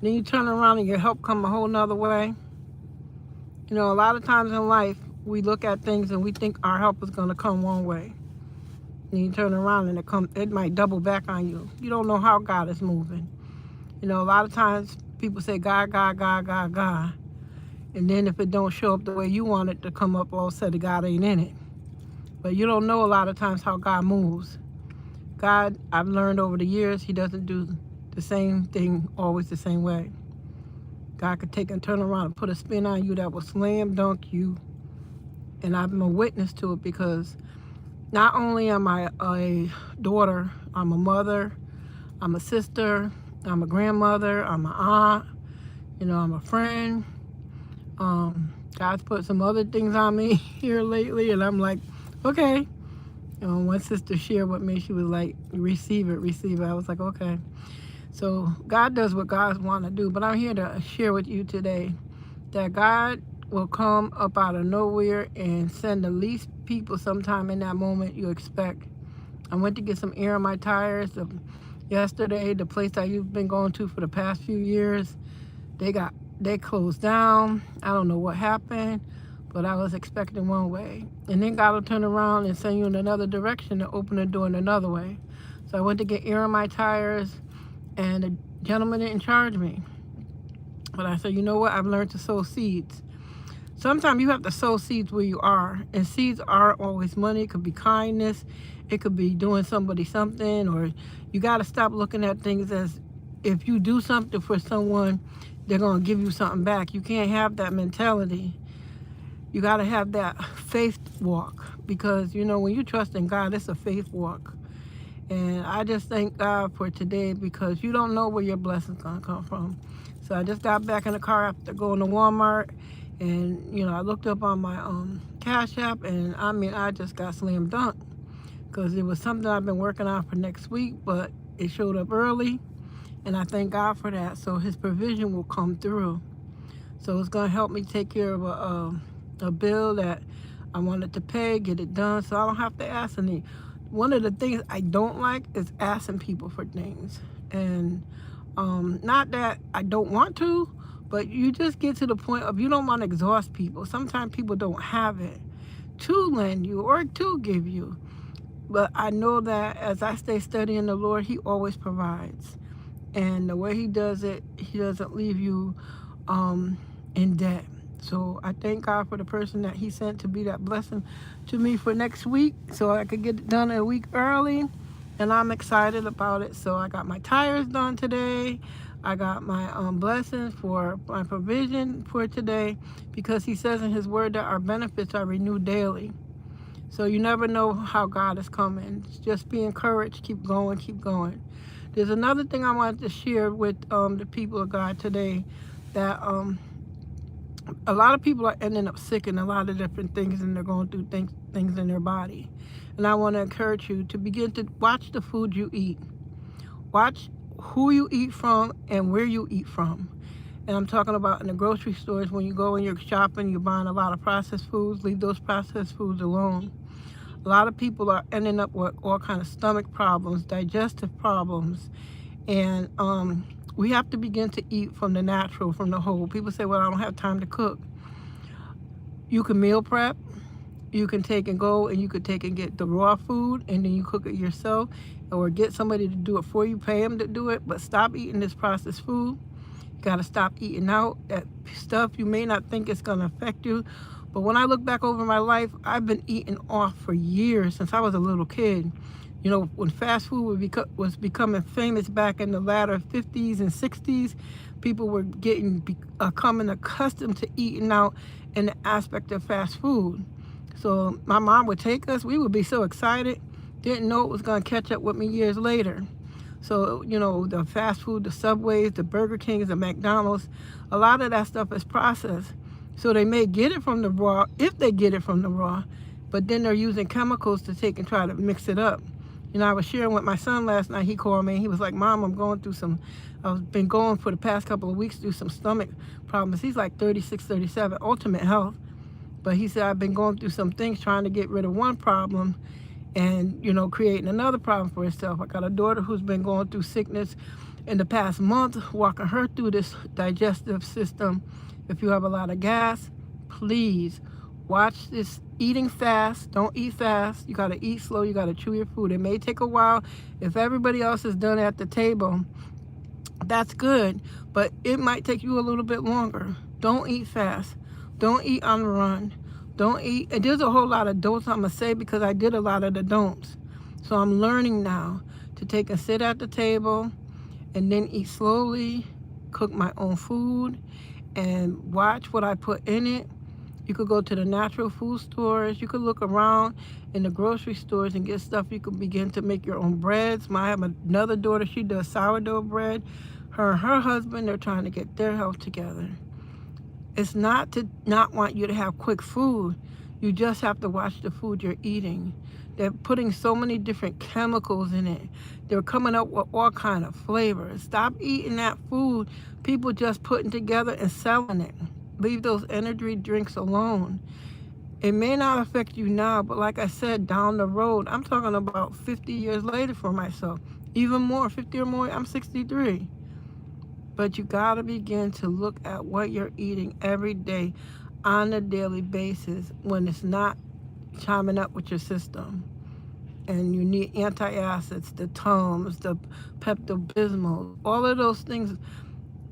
Then you turn around and your help come a whole nother way. You know, a lot of times in life, we look at things and we think our help is going to come one way. And you turn around and it might double back on you. You don't know how God is moving. You know, a lot of times people say God, God, God, God, God. And then if it don't show up the way you want it to come up, all of a sudden God ain't in it. But you don't know a lot of times how God moves. God, I've learned over the years, he doesn't do the same thing always the same way. God could take and turn around and put a spin on you that will slam dunk you. And I'm a witness to it because not only am I a daughter, I'm a mother, I'm a sister, I'm a grandmother, I'm an aunt, you know, I'm a friend. God's put some other things on me here lately, and I'm like, okay. You know, one sister shared with me, she was like, receive it, receive it. I was like, okay. So God does what God wants to do, but I'm here to share with you today that God will come up out of nowhere and send the least people sometime in that moment you expect. I went to get some air on my tires yesterday. The place I've been going to for the past few years, they closed down. I don't know what happened, but I was expecting one way. And then God will turn around and send you in another direction and open the door in another way. So I went to get air on my tires, and the gentleman didn't charge me. But I said, you know what? I've learned to sow seeds. Sometimes you have to sow seeds where you are. And seeds aren't always money. It could be kindness. It could be doing somebody something. Or you got to stop looking at things as if you do something for someone, they're going to give you something back. You can't have that mentality. You got to have that faith walk. Because, you know, when you trust in God, it's a faith walk. And I just thank God for today because you don't know where your blessing's going to come from. So I just got back in the car after going to Walmart. And, you know, I looked up on my Cash App. And, I mean, I just got slam dunk. Because it was something I've been working on for next week. But it showed up early. And I thank God for that. So his provision will come through. So it's going to help me take care of a bill that I wanted to pay, get it done, so I don't have to ask any. One of the things I don't like is asking people for things. And not that I don't want to, but you just get to the point of you don't want to exhaust people. Sometimes people don't have it to lend you or to give you. But I know that as I stay studying the Lord, he always provides. And the way he does it, he doesn't leave you in debt. So I thank God for the person that he sent to be that blessing to me for next week so I could get it done a week early. And I'm excited about it. So I got my tires done today. I got my blessings for my provision for today because he says in his word that our benefits are renewed daily. So you never know how God is coming. Just be encouraged. Keep going. Keep going. There's another thing I wanted to share with the people of God today that a lot of people are ending up sick in a lot of different things and they're going through things in their body. And I want to encourage you to begin to watch the food you eat. Watch who you eat from and where you eat from. And I'm talking about in the grocery stores when you go and you're shopping, you're buying a lot of processed foods, leave those processed foods alone. A lot of people are ending up with all kind of stomach problems, digestive problems, and we have to begin to eat from the natural, from the whole. People say, well, I don't have time to cook. You can meal prep. You can take and go and you could take and get the raw food and then you cook it yourself or get somebody to do it for you, pay them to do it, but stop eating this processed food. You got to stop eating out that stuff. You may not think it's going to affect you, but when I look back over my life, I've been eating off for years since I was a little kid. You know, when fast food was becoming famous back in the latter 50s and 60s, people were coming accustomed to eating out in the aspect of fast food. So my mom would take us, we would be so excited, didn't know it was going to catch up with me years later. So, you know, the fast food, the Subways, the Burger Kings, the McDonald's, a lot of that stuff is processed. So they may get it from the raw, if they get it from the raw, but then they're using chemicals to take and try to mix it up. You know, I was sharing with my son last night. He called me and he was like, Mom, I've been going for the past couple of weeks through some stomach problems. He's like 36, 37, ultimate health. But he said, I've been going through some things trying to get rid of one problem and, you know, creating another problem for himself. I got a daughter who's been going through sickness in the past month, walking her through this digestive system. If you have a lot of gas, please watch this eating fast. Don't eat fast. You got to eat slow. You got to chew your food. It may take a while. If everybody else is done at the table, that's good, but it might take you a little bit longer. Don't eat fast. Don't eat on the run. Don't eat. And there's a whole lot of don'ts I'm going to say because I did a lot of the don'ts. So I'm learning now to take and sit at the table and then eat slowly, cook my own food, and watch what I put in it. You could go to the natural food stores. You could look around in the grocery stores and get stuff. You could begin to make your own breads. I have another daughter. She does sourdough bread. Her and her husband, they're trying to get their health together. It's not to not want you to have quick food. You just have to watch the food you're eating. They're putting so many different chemicals in it. They're coming up with all kind of flavors. Stop eating that food people just putting together and selling it. Leave those energy drinks alone. It may not affect you now, but like I said, down the road, I'm talking about 50 years later for myself. Even more, 50 or more, I'm 63. But you gotta begin to look at what you're eating every day on a daily basis when it's not chiming up with your system. And you need antacids, the Tums, the Pepto-Bismol, all of those things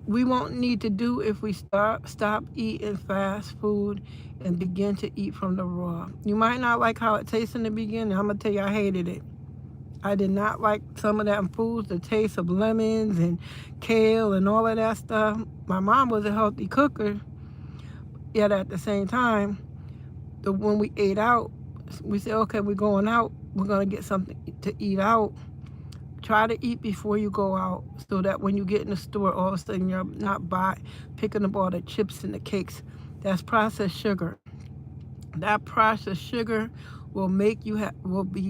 we won't need to do if we stop eating fast food and begin to eat from the raw. You might not like how it tastes in the beginning. I'm gonna tell you, I hated it. I did not like some of that foods, the taste of lemons and kale and all of that stuff. My mom was a healthy cooker, yet at the same time, when we ate out, we said, okay, we're going out, we're gonna get something to eat out. Try to eat before you go out so that when you get in the store, all of a sudden you're not picking up all the chips and the cakes. That's processed sugar. That processed sugar will make you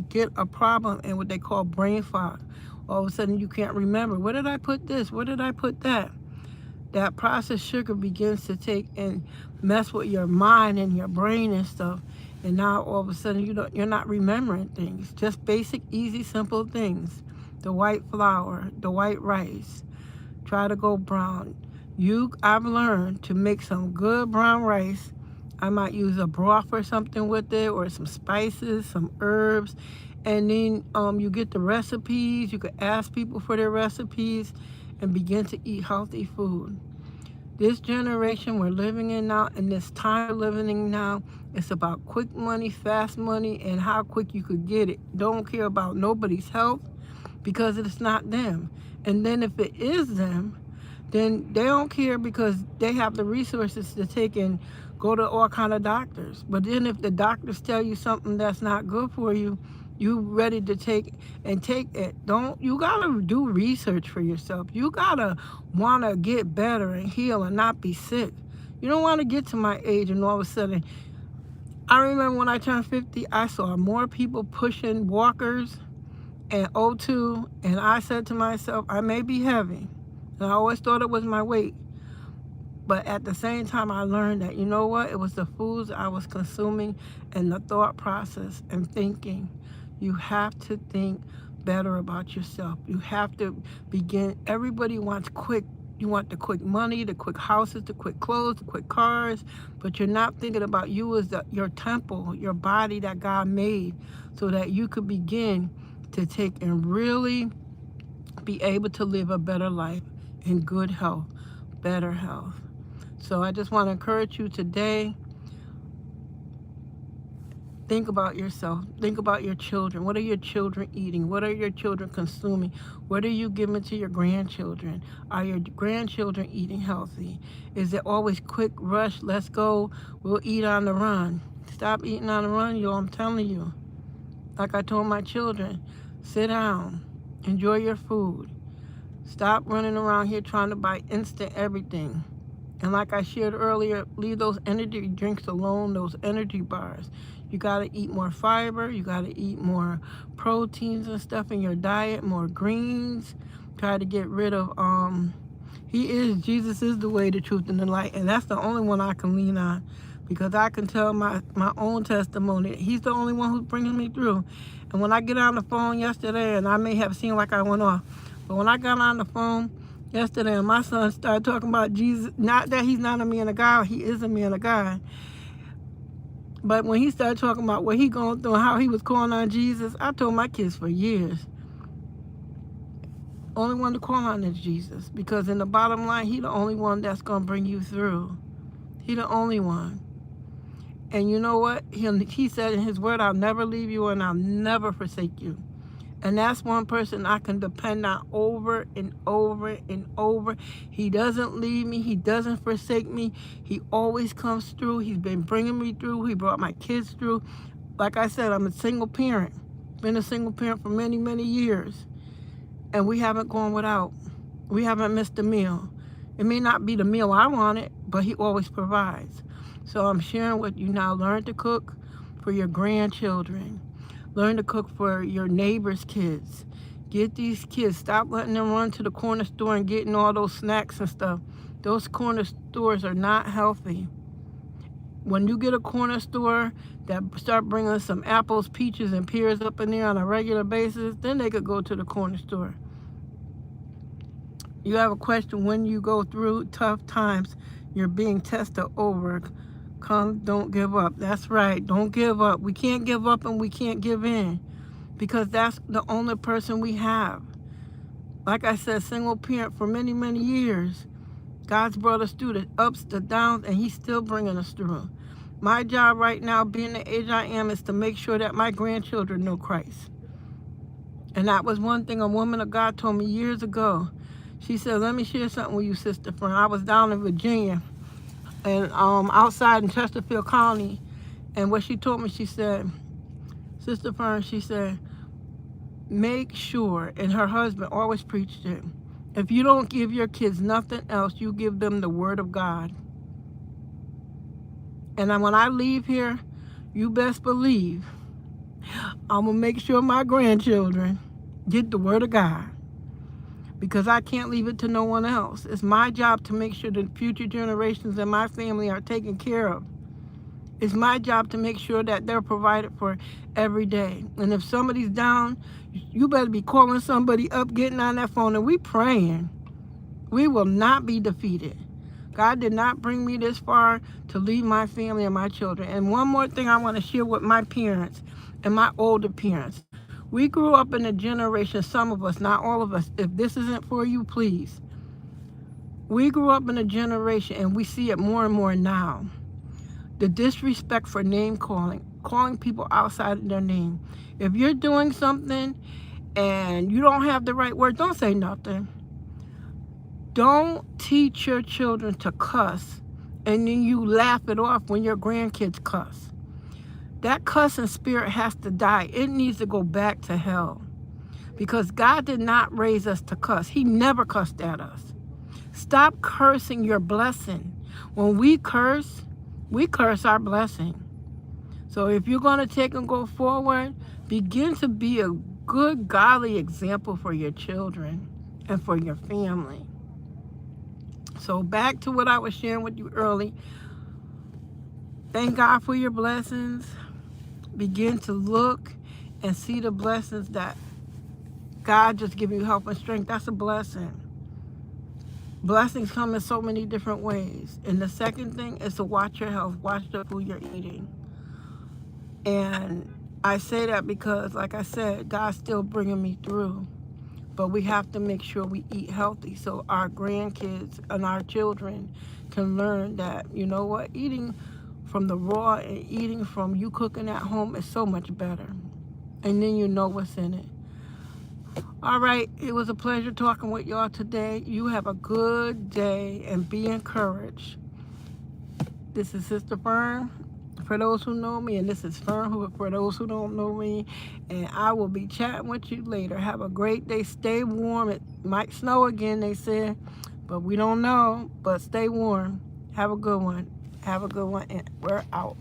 get a problem and what they call brain fog. All of a sudden you can't remember, where did I put this? Where did I put that? That processed sugar begins to take and mess with your mind and your brain and stuff. And now all of a sudden you're not remembering things. Just basic, easy, simple things. The white flour, the white rice. Try to go brown. I've learned to make some good brown rice. I might use a broth or something with it, or some spices, some herbs. And then you get the recipes. You could ask people for their recipes and begin to eat healthy food. This generation we're living in now, and this time we're living in now, it's about quick money, fast money, and how quick you could get it. Don't care about nobody's health, because it's not them. And then if it is them, then they don't care because they have the resources to take and go to all kind of doctors. But then if the doctors tell you something that's not good for you, you ready to take it. You gotta do research for yourself. You gotta wanna get better and heal and not be sick. You don't wanna get to my age and all of a sudden, I remember when I turned 50, I saw more people pushing walkers and O2, and I said to myself, I may be heavy, and I always thought it was my weight, but at the same time I learned that, you know what, it was the foods I was consuming and the thought process and thinking. You have to think better about yourself. You have to everybody wants quick. You want the quick money, the quick houses, the quick clothes, the quick cars, but you're not thinking about you as your temple, your body that God made, so that you could begin to take and really be able to live a better life in good health, better health. So I just want to encourage you today, think about yourself. Think about your children. What are your children eating? What are your children consuming? What are you giving to your grandchildren? Are your grandchildren eating healthy? Is it always quick, rush, let's go, we'll eat on the run? Stop eating on the run, yo, I'm telling you. Like I told my children, sit down, enjoy your food. Stop running around here trying to buy instant everything. And like I shared earlier, leave those energy drinks alone, those energy bars. You gotta eat more fiber, you gotta eat more proteins and stuff in your diet, more greens. Try to get rid of, Jesus is the way, the truth, and the light. And that's the only one I can lean on, because I can tell my own testimony. He's the only one who's bringing me through. And when I get on the phone yesterday, and I may have seemed like I went off, But when I got on the phone yesterday and my son started talking about Jesus, not that he's not a man of God, he is a man of God. But when he started talking about what he going through and how he was calling on Jesus, I told my kids for years, only one to call on is Jesus. Because in the bottom line, he the only one that's going to bring you through. He the only one. And you know what? He said in his word, I'll never leave you and I'll never forsake you. And that's one person I can depend on over and over and over. He doesn't leave me. He doesn't forsake me. He always comes through. He's been bringing me through. He brought my kids through. Like I said, I'm a single parent. Been a single parent for many, many years. And we haven't gone without. We haven't missed a meal. It may not be the meal I wanted, but he always provides. So I'm sharing with you now. Learn to cook for your grandchildren. Learn to cook for your neighbor's kids. Get these kids. Stop letting them run to the corner store and getting all those snacks and stuff. Those corner stores are not healthy. When you get a corner store that start bringing some apples, peaches, and pears up in there on a regular basis, then they could go to the corner store. You have a question when you go through tough times, you're being tested over. Come, don't give up. That's right. Don't give up. We can't give up and we can't give in because that's the only person we have. Like I said, single parent for many, many years. God's brought us through the ups, the downs, and he's still bringing us through. My job right now, being the age I am, is to make sure that my grandchildren know Christ. And that was one thing a woman of God told me years ago. She said, let me share something with you, Sister Fern. I was down in Virginia and outside in Chesterfield County. And what she told me, she said, Sister Fern, she said, make sure, and her husband always preached it, if you don't give your kids nothing else, you give them the word of God. And when I leave here, you best believe I'm going to make sure my grandchildren get the word of God. Because I can't leave it to no one else. It's my job to make sure the future generations and my family are taken care of. It's my job to make sure that they're provided for every day. And if somebody's down, you better be calling somebody up, getting on that phone, and we praying. We will not be defeated. God did not bring me this far to leave my family and my children. And one more thing I want to share with my parents and my older parents. We grew up in a generation, some of us, not all of us. If this isn't for you, please. We grew up in a generation, and we see it more and more now. The disrespect for name calling people outside of their name. If you're doing something and you don't have the right word, don't say nothing. Don't teach your children to cuss, and then you laugh it off when your grandkids cuss. That cussing spirit has to die. It needs to go back to hell. Because God did not raise us to cuss. He never cussed at us. Stop cursing your blessing. When we curse our blessing. So if you're going to take and go forward, begin to be a good, godly example for your children and for your family. So back to what I was sharing with you early. Thank God for your blessings. Begin to look and see the blessings that God just give you help and strength. That's a blessing. Blessings come in so many different ways. And the second thing is to watch your health. Watch the food you're eating. And I say that because, like I said, God's still bringing me through. But we have to make sure we eat healthy so our grandkids and our children can learn that, you know what, eating from the raw and eating from you cooking at home is so much better. And then you know what's in it. All right, it was a pleasure talking with y'all today. You have a good day and be encouraged. This is Sister Fern, for those who know me, and this is Fern for those who don't know me. And I will be chatting with you later. Have a great day. Stay warm. It might snow again, they said, but we don't know. But stay warm. Have a good one. Have a good one, and we're out.